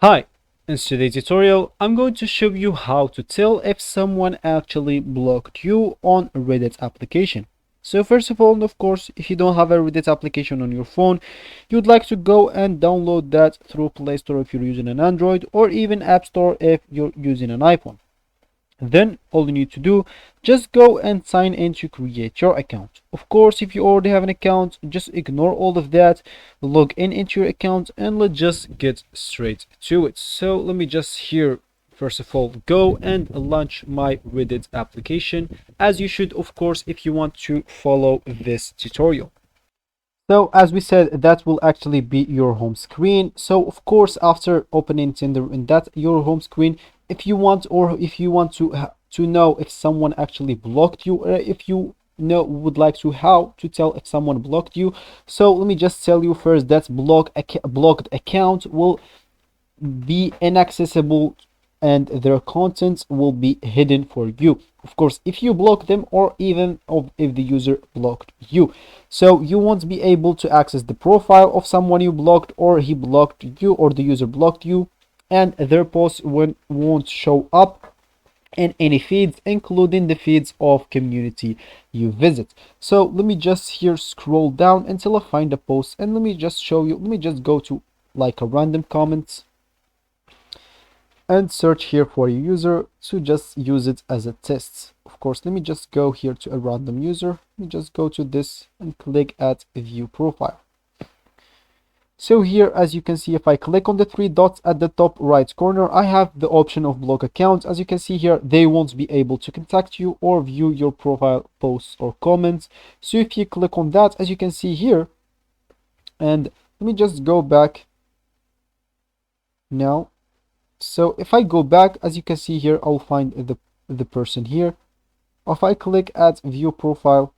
Hi, in today's tutorial, I'm going to show you how to tell if someone actually blocked you on a Reddit application. So first of all, of course, if you don't have a Reddit application on your phone, you'd like to go and download that through Play Store if you're using an Android, or even App Store if you're using an iPhone. Then all you need to do, just go and sign in to create your account. Of course, if you already have an account, just ignore all of that, log in into your account, and let's just get straight to it. So let me just here first of all go and launch my Reddit application, as you should, of course, if you want to follow this tutorial. So as we said, that will actually be your home screen. So of course, after opening Tinder in that your home screen, if you want, or if you want to know if someone actually blocked you, or if you know would like to how to tell if someone blocked you. So let me just tell you first that blocked account will be inaccessible and their contents will be hidden for you, of course, if you block them, or even if the user blocked you. So you won't be able to access the profile of someone you blocked, or he blocked you, or the user blocked you, and their posts won't show up in any feeds, including the feeds of community you visit. So let me just here scroll down until I find a post, and let me just show you. Let me just go to like a random comments and search here for a user to just use it as a test. Of course, let me just go here to a random user. Let me just go to this and click at view profile. So here, as you can see, if I click on the three dots at the top right corner, I have the option of block accounts. As you can see here, they won't be able to contact you or view your profile posts or comments. So if you click on that, as you can see here, and let me just go back now. So if I go back, as you can see here, I'll find the person here. If I click at view profile,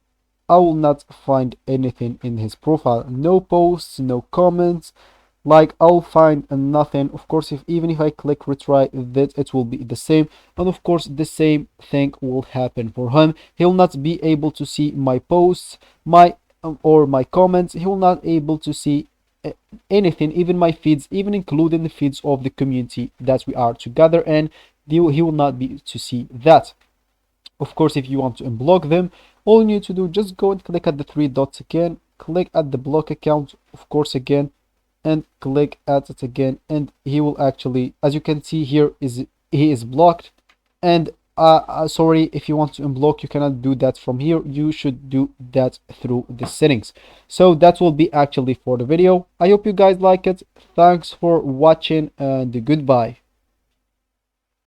I will not find anything in his profile. No posts, no comments. Like, I'll find nothing. Of course, even if I click retry, that it will be the same. And of course, the same thing will happen for him. He'll not be able to see my posts, or my comments. He will not able to see anything, even my feeds, even including the feeds of the community that we are together in. He will not be to see that. Of course, if you want to unblock them, all you need to do, just go and click at the three dots again, click at the block account, of course, again, and click at it again, and he will actually, as you can see here, he is blocked. And sorry, if you want to unblock, you cannot do that from here. You should do that through the settings. So that will be actually for the video. I hope you guys like it. Thanks for watching, and goodbye.